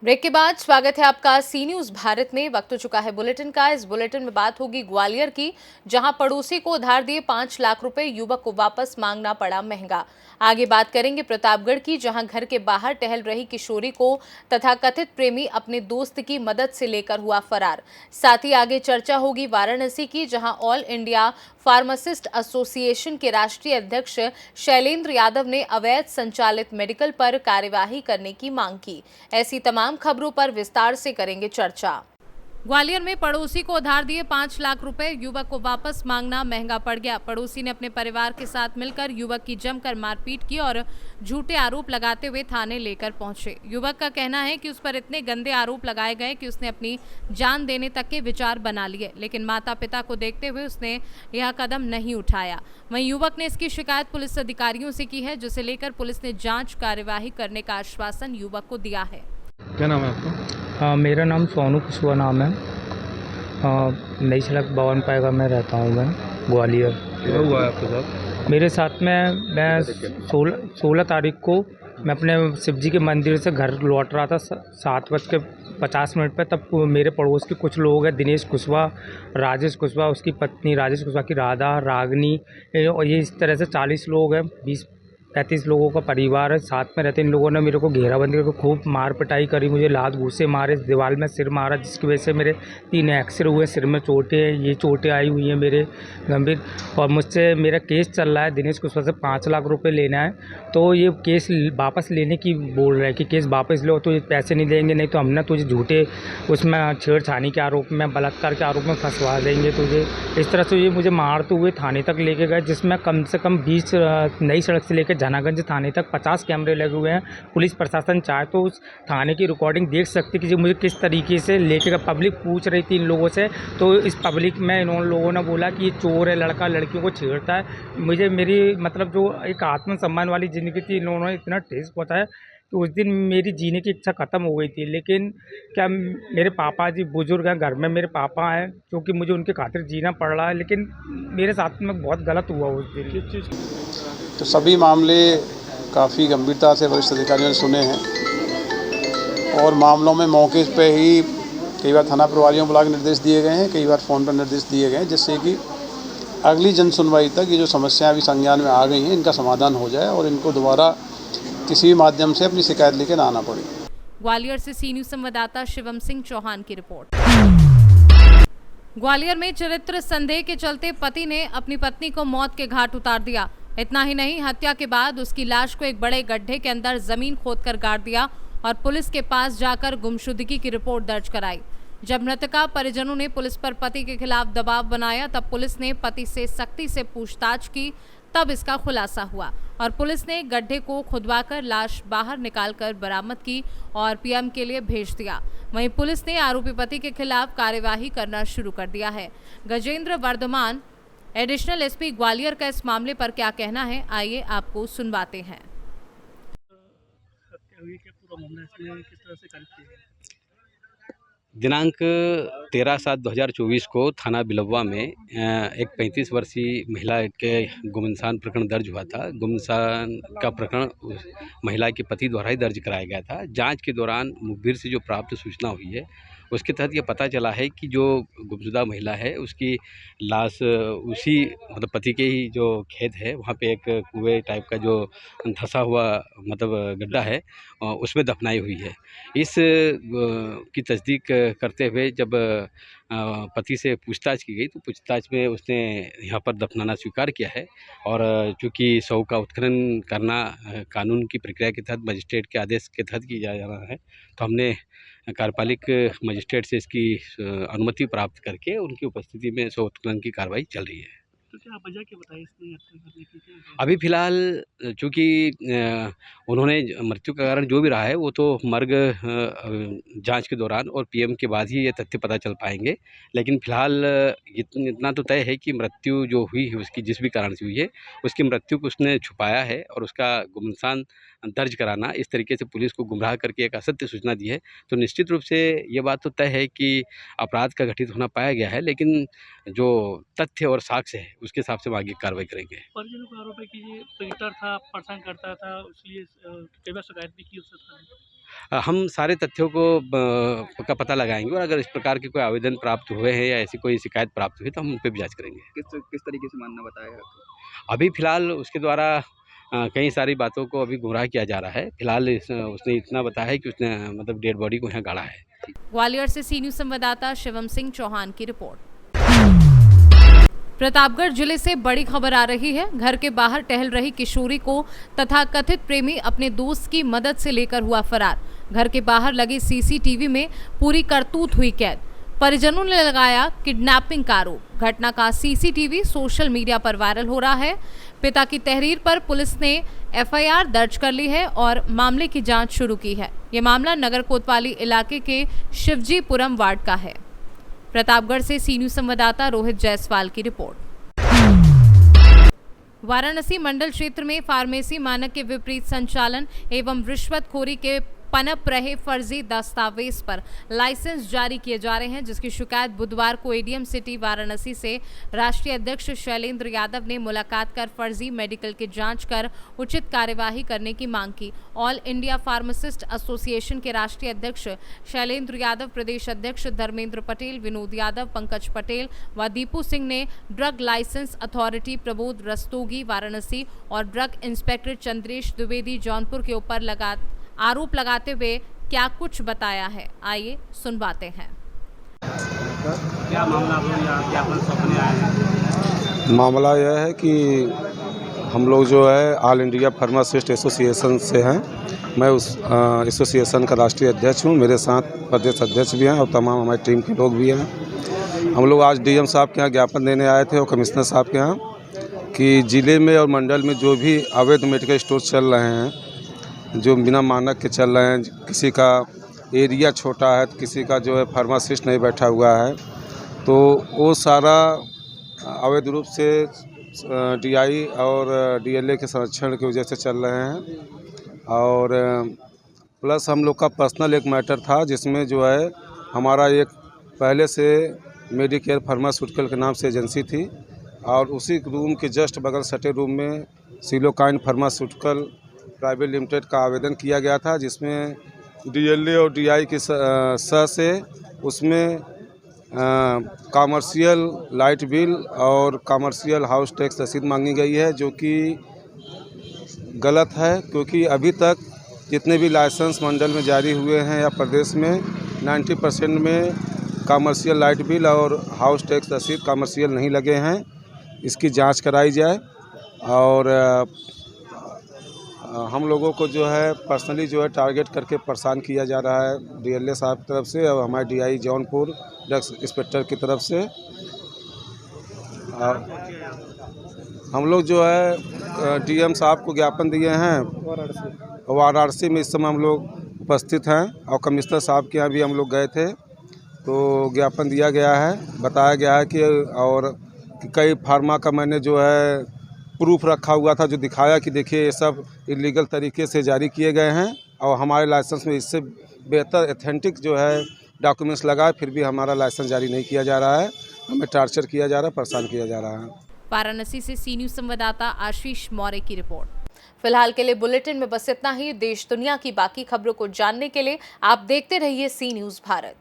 Break के बाद स्वागत है आपका सी न्यूज भारत में। वक्त हो चुका है बुलेटिन का। इस बुलेटिन में बात होगी ग्वालियर की, जहां पड़ोसी को उधार दिए 5 लाख रुपए, युवक को वापस मांगना पड़ा महंगा। आगे बात करेंगे प्रतापगढ़ की, जहां घर के बाहर टहल रही किशोरी को तथाकथित प्रेमी अपने दोस्त की मदद से लेकर हुआ फरार। साथ ही आगे चर्चा होगी वाराणसी की, जहां ऑल इंडिया फार्मासिस्ट एसोसिएशन के राष्ट्रीय अध्यक्ष शैलेंद्र यादव ने अवैध संचालित मेडिकल पर कार्यवाही करने की मांग की। ऐसी तमाम खबरों पर विस्तार से करेंगे चर्चा। ग्वालियर में पड़ोसी को उधार दिए 5 लाख रुपए, युवक को वापस मांगना महंगा पड़ गया। पड़ोसी ने अपने परिवार के साथ मिलकर युवक की जमकर मारपीट की और झूठे आरोप लगाते हुए थाने लेकर पहुंचे। युवक का कहना है कि उस पर इतने गंदे आरोप लगाए गए कि उसने अपनी जान देने तक के विचार बना लिए, लेकिन माता पिता को देखते हुए उसने यह कदम नहीं उठाया। वहीं युवक ने इसकी शिकायत पुलिस अधिकारियों से की है, जिसे लेकर पुलिस ने जांच कार्यवाही करने का आश्वासन युवक को दिया है। क्या नाम है आपका? मेरा नाम सोनू कुशवाहा नाम है। नई सड़क 52 पैगा में रहता हूँ मैं, ग्वालियर। क्या हुआ है आपके साथ? मेरे साथ में मैं 16 तारीख को मैं अपने शिव जी के मंदिर से घर लौट रहा था 7:50 पे। तब मेरे पड़ोस के कुछ लोग हैं, दिनेश कुशवाहा, राजेश कुशवाहा, उसकी पत्नी राजेश कुशवाहा की राधा, रागनी, और ये इस तरह से 40 लोग हैं, 20-35 लोगों का परिवार है, साथ में रहते। इन लोगों ने मेरे को घेराबंदी करके खूब मार पिटाई करी, मुझे लात घूंसे मारे, दीवार में सिर मारा, जिसकी वजह से मेरे 3 एक्सरे हुए, सिर में चोटें, ये चोटें आई हुई हैं मेरे गंभीर। और मुझसे मेरा केस चल रहा है, दिनेश कुशवाहा से 5 लाख रुपए लेना है। तो ये केस वापस लेने की बोल रहे हैं कि केस वापस लो तो ये पैसे नहीं देंगे, नहीं तो हमने तुझे झूठे उसमें छेड़छानी के आरोप में, बलात्कार के आरोप में फंसवा देंगे तुझे। इस तरह से ये मुझे मारते हुए थाने तक लेके गए, जिसमें कम से कम 20 नई सड़क से लेकर जनागंज थाने तक 50 कैमरे लगे हुए हैं। पुलिस प्रशासन चाहे तो उस थाने की रिकॉर्डिंग देख सकती कि जो मुझे किस तरीके से लेके गए। पब्लिक पूछ रही थी इन लोगों से, तो इस पब्लिक में इन लोगों ने बोला कि ये चोर है, लड़का लड़कियों को छेड़ता है। मुझे मेरी मतलब जो एक आत्मसम्मान वाली ज़िंदगी थी, इन्होंने इतना ठेस पहुँचाया कि उस दिन मेरी जीने की इच्छा ख़त्म हो गई थी। लेकिन क्या मेरे पापा जी बुज़ुर्ग हैं, घर में मेरे पापा हैं, क्योंकि मुझे उनके खातिर जीना पड़ रहा है, लेकिन मेरे साथ में बहुत गलत हुआ उस दिन। किस चीज़? तो सभी मामले काफ़ी गंभीरता से वरिष्ठ अधिकारियों ने सुने हैं और मामलों में मौके पे ही कई बार थाना प्रभारियों को बुला के निर्देश दिए गए हैं, कई बार फ़ोन पर निर्देश दिए गए हैं, जिससे कि अगली जन सुनवाई तक ये जो समस्याएं अभी संज्ञान में आ गई हैं, इनका समाधान हो जाए और इनको दोबारा किसी भी माध्यम से अपनी शिकायत लेकर ना आना पड़े। ग्वालियर से सी न्यूज संवाददाता शिवम सिंह चौहान की रिपोर्ट। ग्वालियर में चरित्र संदेह के चलते पति ने अपनी पत्नी को मौत के घाट उतार दिया। इतना ही नहीं, हत्या के बाद उसकी लाश को एक बड़े गड्ढे के अंदर जमीन खोदकर गाड़ दिया और पुलिस के पास जाकर गुमशुदगी की रिपोर्ट दर्ज कराई। जब मृतका परिजनों ने पुलिस पर पति के खिलाफ दबाव बनाया, तब पुलिस ने पति से सख्ती से पूछताछ की, तब इसका खुलासा हुआ और पुलिस ने गड्ढे को खुदवाकर लाश बाहर निकालकर बरामद की और पीएम के लिए भेज दिया। वहीं पुलिस ने आरोपी पति के खिलाफ कार्यवाही करना शुरू कर दिया है। गजेंद्र वर्धमान, एडिशनल एसपी ग्वालियर, का इस मामले पर क्या कहना है, आइए आपको सुनवाते हैं। दिनांक 13/7/2024 को थाना बिलवा में एक 35 वर्षीय महिला के गुमनाम प्रकरण दर्ज हुआ था। गुमनाम का प्रकरण उस महिला के पति द्वारा ही दर्ज कराया गया था। जांच के दौरान मुखबिर से जो प्राप्त सूचना हुई है, उसके तहत यह पता चला है कि जो गुमशुदा महिला है, उसकी लाश उसी मतलब पति के ही जो खेत है, वहाँ पे एक कुएं टाइप का जो धंसा हुआ मतलब गड्ढा है, उसमें दफनाई हुई है। इस की तस्दीक करते हुए जब पति से पूछताछ की गई, तो पूछताछ में उसने यहाँ पर दफनाना स्वीकार किया है और चूँकि शव का उत्खनन करना कानून की प्रक्रिया के तहत मजिस्ट्रेट के आदेश के तहत किया जा रहा है, तो हमने कार्यपालिक मजिस्ट्रेट से इसकी अनुमति प्राप्त करके उनकी उपस्थिति में शव उत्खनन की कार्रवाई चल रही है। तो क्या वजह क्या बताई इसने हत्या करने की? क्या अभी फ़िलहाल चूँकि उन्होंने मृत्यु का कारण जो भी रहा है, वो तो मर्ग जांच के दौरान और पीएम के बाद ही ये तथ्य पता चल पाएंगे। लेकिन फ़िलहाल इतना तो तय है कि मृत्यु जो हुई है उसकी, जिस भी कारण से हुई है, उसकी मृत्यु को उसने छुपाया है और उसका गुमनाम दर्ज कराना, इस तरीके से पुलिस को गुमराह करके एक असत्य सूचना दी है। तो निश्चित रूप से ये बात तो तय है कि अपराध का घटित होना पाया गया है, लेकिन जो तथ्य और साक्ष्य है उसके हिसाब से हम आगे कार्रवाई करेंगे। परिजनों का आरोप है कि ये पीटर था, परेशान करता था, इसलिए कई बार शिकायत भी की उससे थाने। हम सारे तथ्यों को का पता लगाएंगे और अगर इस प्रकार के कोई आवेदन प्राप्त हुए हैं या ऐसी कोई शिकायत प्राप्त हुई तो हम उन पर भी जाँच करेंगे। किस तरीके से मानना बताया आपको? अभी फ़िलहाल उसके द्वारा कई सारी बातों को अभी गुमराह किया जा रहा है। फ़िलहाल उसने इतना बताया है कि उसने मतलब डेड बॉडी को यहाँ गाड़ा है। ग्वालियर से सी न्यूज़ संवाददाता शिवम सिंह चौहान की रिपोर्ट। प्रतापगढ़ जिले से बड़ी खबर आ रही है। घर के बाहर टहल रही किशोरी को तथाकथित प्रेमी अपने दोस्त की मदद से लेकर हुआ फरार। घर के बाहर लगे सीसीटीवी में पूरी करतूत हुई कैद। परिजनों ने लगाया किडनैपिंग का आरोप। घटना का सीसीटीवी सोशल मीडिया पर वायरल हो रहा है। पिता की तहरीर पर पुलिस ने एफआईआर दर्ज कर ली है और मामले की जांच शुरू की है। ये मामला नगर कोतवाली इलाके के शिवजीपुरम वार्ड का है। प्रतापगढ़ से सी न्यूज़ संवाददाता रोहित जायसवाल की रिपोर्ट। वाराणसी मंडल क्षेत्र में फार्मेसी मानक के विपरीत संचालन एवं रिश्वतखोरी के पनप रहे फर्जी दस्तावेज पर लाइसेंस जारी किए जा रहे हैं, जिसकी शिकायत बुधवार को एडीएम सिटी वाराणसी से राष्ट्रीय अध्यक्ष शैलेंद्र यादव ने मुलाकात कर फर्जी मेडिकल की जांच कर उचित कार्यवाही करने की मांग की। ऑल इंडिया फार्मासिस्ट एसोसिएशन के राष्ट्रीय अध्यक्ष शैलेंद्र यादव, प्रदेश अध्यक्ष धर्मेंद्र पटेल, विनोद यादव, पंकज पटेल व दीपू सिंह ने drug licence authority Prabodh Rastogi Varanasi और ड्रग इंस्पेक्टर चंद्रेश द्विवेदी जौनपुर के ऊपर आरोप लगाते हुए क्या कुछ बताया है, आइए सुनवाते हैं। क्या मामला आप लोग यहाँ ज्ञापन सौंपने आए हैं? मामला यह है कि हम लोग जो है ऑल इंडिया फार्मासिस्ट एसोसिएशन से हैं। मैं उस एसोसिएशन का राष्ट्रीय अध्यक्ष हूँ। मेरे साथ प्रदेश अध्यक्ष भी हैं और तमाम हमारी टीम के लोग भी हैं। हम लोग आज डीएम साहब के यहाँ ज्ञापन देने आए थे और कमिश्नर साहब के यहाँ कि ज़िले में और मंडल में जो भी अवैध मेडिकल स्टोर चल रहे हैं, जो बिना मानक के चल रहे हैं, किसी का एरिया छोटा है तो किसी का जो है फार्मासिस्ट नहीं बैठा हुआ है, तो वो सारा अवैध रूप से डीआई और डीएलए के संरक्षण की वजह से चल रहे हैं। और प्लस हम लोग का पर्सनल एक मैटर था जिसमें जो है हमारा एक पहले से मेडिकेयर फार्मास्यूटिकल के नाम से एजेंसी थी और उसी रूम के जस्ट बगल सटे रूम में सिलोकाइन फार्मास्यूटिकल प्राइवेट लिमिटेड का आवेदन किया गया था, जिसमें डीएलए और डीआई के से उसमें कमर्शियल लाइट बिल और कमर्शियल हाउस टैक्स रसीद मांगी गई है, जो कि गलत है। क्योंकि अभी तक जितने भी लाइसेंस मंडल में जारी हुए हैं या प्रदेश में 90% में कमर्शियल लाइट बिल और हाउस टैक्स रसीद कमर्शियल नहीं लगे हैं। इसकी जांच कराई जाए और हम लोगों को जो है पर्सनली जो है टारगेट करके परेशान किया जा रहा है डीएलए साहब की तरफ से और हमारे डीआई जौनपुर ड्रग्स इंस्पेक्टर की तरफ से। हम लोग जो है डीएम साहब को ज्ञापन दिए हैं वाराणसी में। इस समय हम लोग उपस्थित हैं और कमिश्नर साहब के यहाँ भी हम लोग गए थे, तो ज्ञापन दिया गया है। बताया गया है कि कई फार्मा का मैंने जो है प्रूफ रखा हुआ था, जो दिखाया कि देखिए ये सब इलीगल तरीके से जारी किए गए हैं और हमारे लाइसेंस में इससे बेहतर एथेंटिक जो है डॉक्यूमेंट्स लगा, फिर भी हमारा लाइसेंस जारी नहीं किया जा रहा है। हमें टार्चर किया जा रहा है, परेशान किया जा रहा है। वाराणसी से सी न्यूज़ संवाददाता आशीष मौर्य की रिपोर्ट। फिलहाल के लिए बुलेटिन में बस इतना ही। देश दुनिया की बाकी खबरों को जानने के लिए आप देखते रहिए सी न्यूज़ भारत।